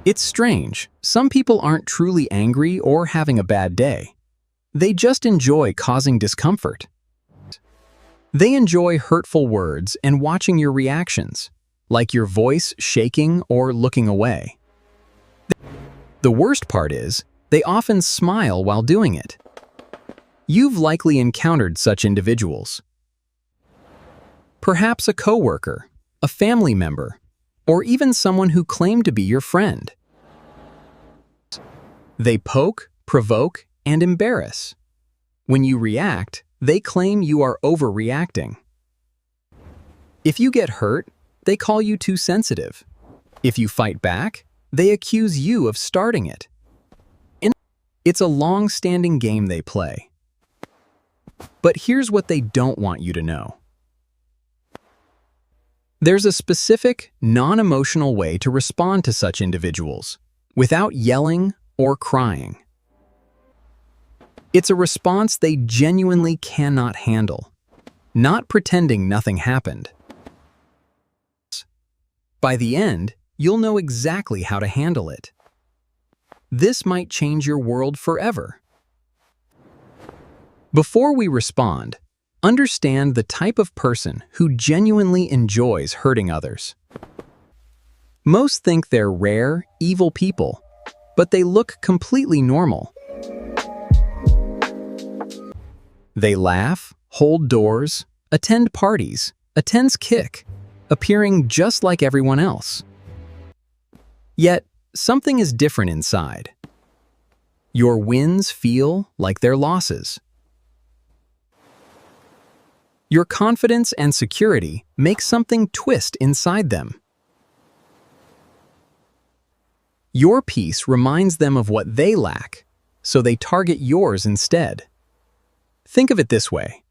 It's strange. Some people aren't truly angry or having a bad day. They just enjoy causing discomfort. They enjoy hurtful words and watching your reactions, like your voice shaking or looking away. The worst part is, they often smile while doing it. You've likely encountered such individuals. Perhaps a coworker, a family member, or even someone who claimed to be your friend. They poke, provoke, and embarrass. When you react, they claim you are overreacting. If you get hurt, they call you too sensitive. If you fight back, they accuse you of starting it. It's a long-standing game they play. But here's what they don't want you to know. There's a specific, non-emotional way to respond to such individuals, without yelling or crying. It's a response they genuinely cannot handle, not pretending nothing happened. By the end, you'll know exactly how to handle it. This might change your world forever. Before we respond, understand the type of person who genuinely enjoys hurting others. Most think they're rare, evil people, but they look completely normal. They laugh, hold doors, attend parties, attends kick, appearing just like everyone else. Yet, something is different inside. Your wins feel like their losses. Your confidence and security make something twist inside them. Your peace reminds them of what they lack, so they target yours instead. Think of it this way.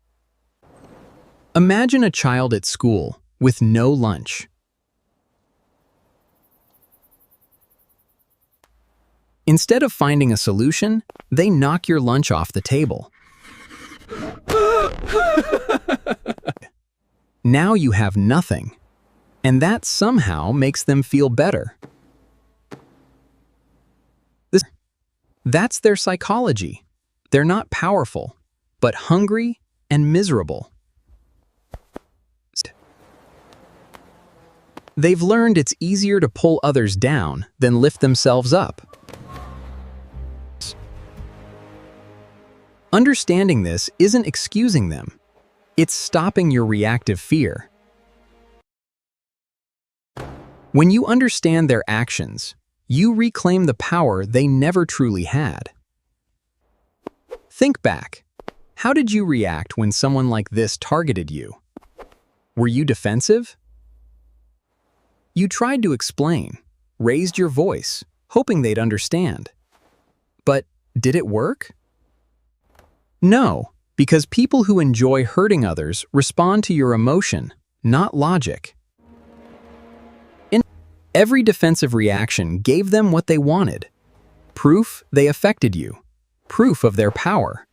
Imagine a child at school with no lunch. Instead of finding a solution, they knock your lunch off the table. Now you have nothing, and that somehow makes them feel better. That's their psychology. They're not powerful, but hungry and miserable. They've learned it's easier to pull others down than lift themselves up. Understanding this isn't excusing them. It's stopping your reactive fear. When you understand their actions, you reclaim the power they never truly had. Think back. How did you react when someone like this targeted you? Were you defensive? You tried to explain, raised your voice, hoping they'd understand. But did it work? No, because people who enjoy hurting others respond to your emotion, not logic. Every defensive reaction gave them what they wanted. Proof they affected you. Proof of their power.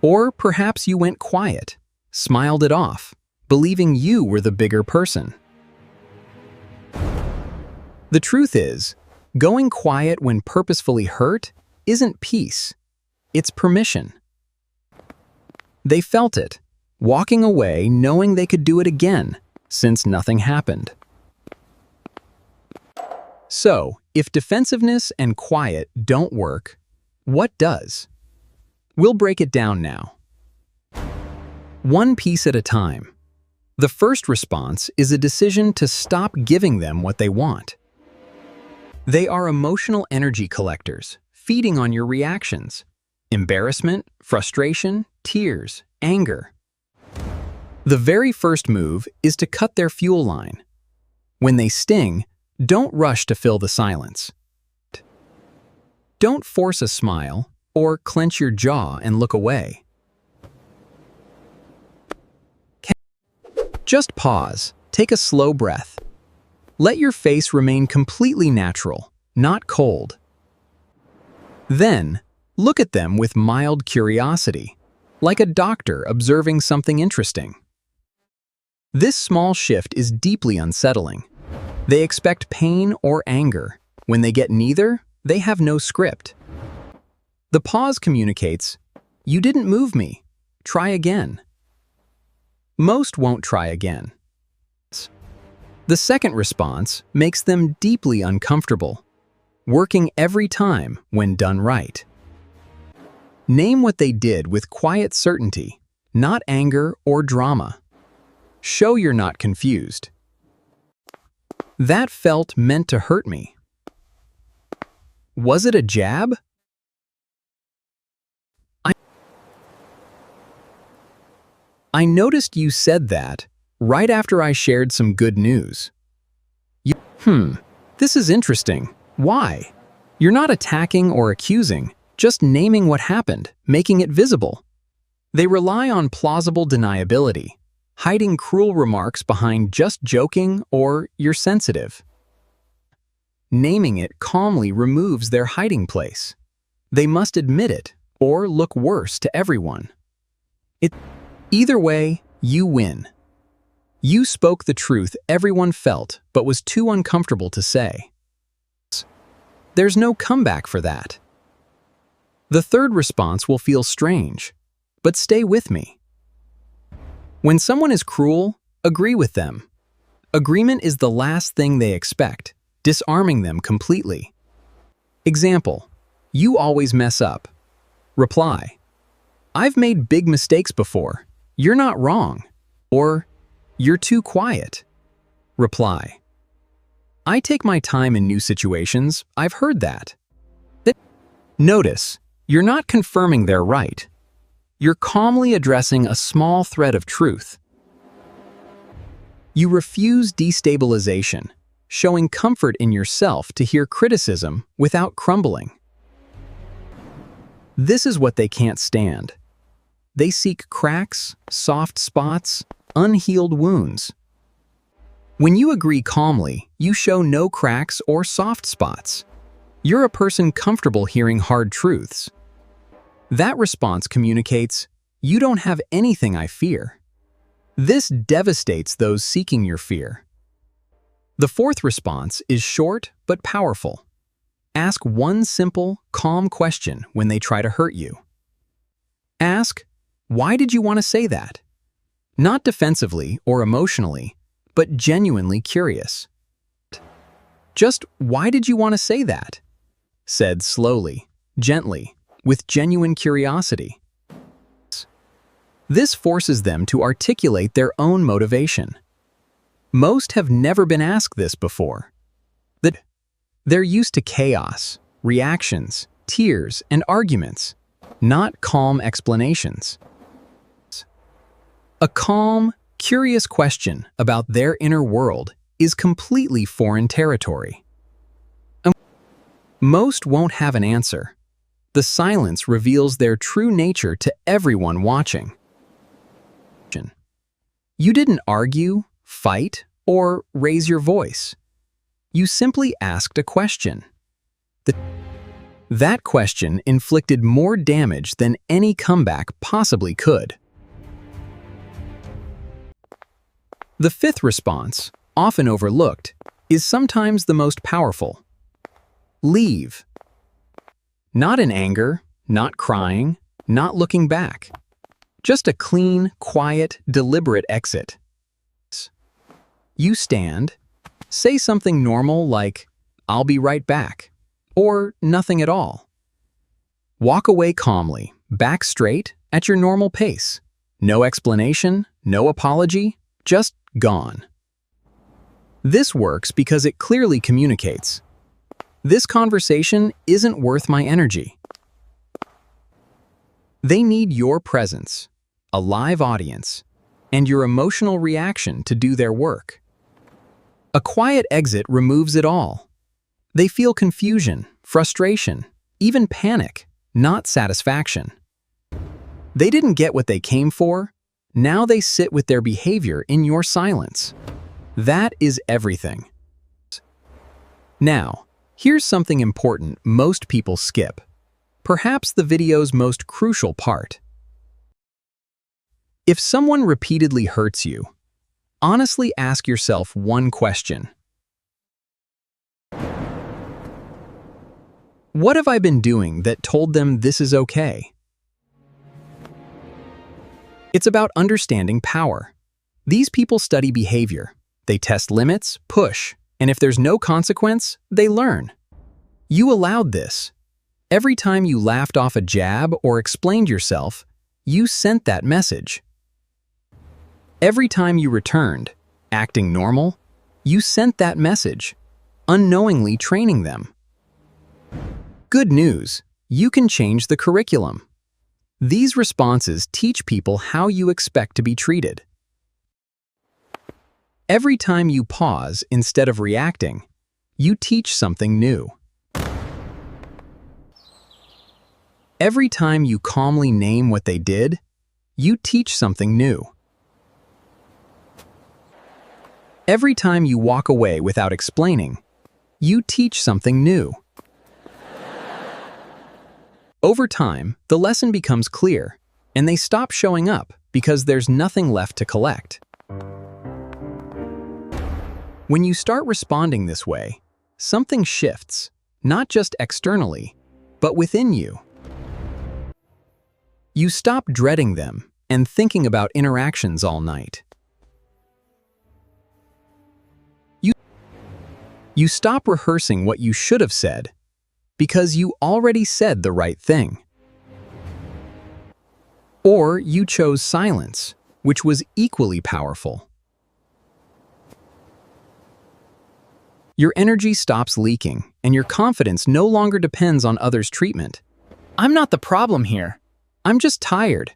Or perhaps you went quiet, smiled it off, believing you were the bigger person. The truth is, going quiet when purposefully hurt isn't peace. It's permission. They felt it, walking away knowing they could do it again, since nothing happened. So, if defensiveness and quiet don't work, what does? We'll break it down now. One piece at a time. The first response is a decision to stop giving them what they want. They are emotional energy collectors, feeding on your reactions. Embarrassment, frustration, tears, anger. The very first move is to cut their fuel line. When they sting, don't rush to fill the silence. Don't force a smile or clench your jaw and look away. Just pause, take a slow breath. Let your face remain completely natural, not cold. Then, look at them with mild curiosity, like a doctor observing something interesting. This small shift is deeply unsettling. They expect pain or anger. When they get neither, they have no script. The pause communicates, "You didn't move me. Try again." Most won't try again. The second response makes them deeply uncomfortable, working every time when done right. Name what they did with quiet certainty, not anger or drama. Show you're not confused. That felt meant to hurt me. Was it a jab? I noticed you said that right after I shared some good news. This is interesting. Why? You're not attacking or accusing, just naming what happened, making it visible. They rely on plausible deniability, hiding cruel remarks behind just joking or "you're sensitive." Naming it calmly removes their hiding place. They must admit it or look worse to everyone. Either way, you win. You spoke the truth everyone felt but was too uncomfortable to say. There's no comeback for that. The third response will feel strange, but stay with me. When someone is cruel, agree with them. Agreement is the last thing they expect, disarming them completely. Example, "You always mess up." Reply, "I've made big mistakes before. You're not wrong." Or, "You're too quiet." Reply, "I take my time in new situations. I've heard that." Notice, you're not confirming they're right. You're calmly addressing a small thread of truth. You refuse destabilization, showing comfort in yourself to hear criticism without crumbling. This is what they can't stand. They seek cracks, soft spots, unhealed wounds. When you agree calmly, you show no cracks or soft spots. You're a person comfortable hearing hard truths. That response communicates, "You don't have anything I fear." This devastates those seeking your fear. The fourth response is short but powerful. Ask one simple, calm question when they try to hurt you. Ask, "Why did you want to say that?" Not defensively or emotionally, but genuinely curious. Just, "Why did you want to say that?" Said slowly, gently, with genuine curiosity. This forces them to articulate their own motivation. Most have never been asked this before. They're used to chaos, reactions, tears, and arguments, not calm explanations. A calm, curious question about their inner world is completely foreign territory. Most won't have an answer. The silence reveals their true nature to everyone watching. You didn't argue, fight, or raise your voice. You simply asked a question. That question inflicted more damage than any comeback possibly could. The fifth response, often overlooked, is sometimes the most powerful. Leave. Not in anger, not crying, not looking back. Just a clean, quiet, deliberate exit. You stand, say something normal like, "I'll be right back," or nothing at all. Walk away calmly, back straight, at your normal pace. No explanation, no apology, just gone. This works because it clearly communicates, "This conversation isn't worth my energy." They need your presence, a live audience, and your emotional reaction to do their work. A quiet exit removes it all. They feel confusion, frustration, even panic, not satisfaction. They didn't get what they came for. Now they sit with their behavior in your silence. That is everything. Now, here's something important most people skip. Perhaps the video's most crucial part. If someone repeatedly hurts you, honestly ask yourself one question. What have I been doing that told them this is okay? It's about understanding power. These people study behavior. They test limits, push, and if there's no consequence, they learn. You allowed this. Every time you laughed off a jab or explained yourself, you sent that message. Every time you returned, acting normal, you sent that message, unknowingly training them. Good news, you can change the curriculum. These responses teach people how you expect to be treated. Every time you pause instead of reacting, you teach something new. Every time you calmly name what they did, you teach something new. Every time you walk away without explaining, you teach something new. Over time, the lesson becomes clear, and they stop showing up because there's nothing left to collect. When you start responding this way, something shifts, not just externally, but within you. You stop dreading them and thinking about interactions all night. You stop rehearsing what you should have said because you already said the right thing. Or you chose silence, which was equally powerful. Your energy stops leaking, and your confidence no longer depends on others' treatment. I'm not the problem here. I'm just tired.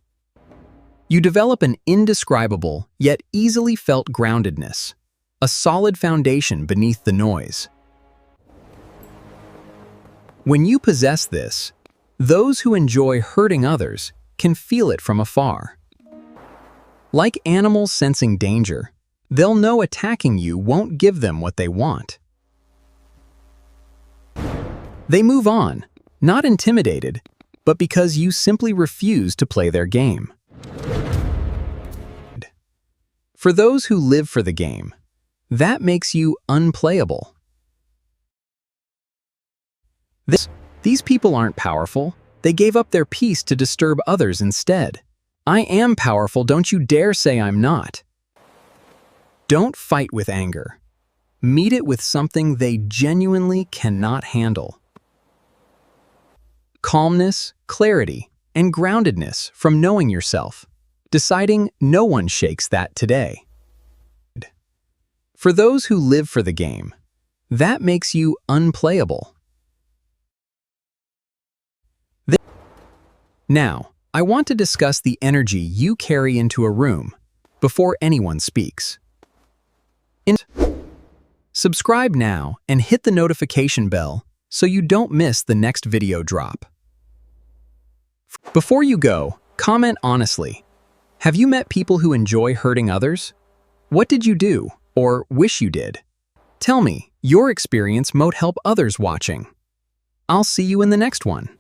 You develop an indescribable, yet easily felt groundedness, a solid foundation beneath the noise. When you possess this, those who enjoy hurting others can feel it from afar. Like animals sensing danger, they'll know attacking you won't give them what they want. They move on, not intimidated, but because you simply refuse to play their game. For those who live for the game, that makes you unplayable. These people aren't powerful. They gave up their peace to disturb others instead. I am powerful, don't you dare say I'm not. Don't fight with anger. Meet it with something they genuinely cannot handle. Calmness, clarity, and groundedness from knowing yourself, deciding no one shakes that today. For those who live for the game, that makes you unplayable. Now, I want to discuss the energy you carry into a room before anyone speaks. Subscribe now and hit the notification bell so you don't miss the next video drop. Before you go, comment honestly. Have you met people who enjoy hurting others? What did you do or wish you did? Tell me, your experience might help others watching. I'll see you in the next one.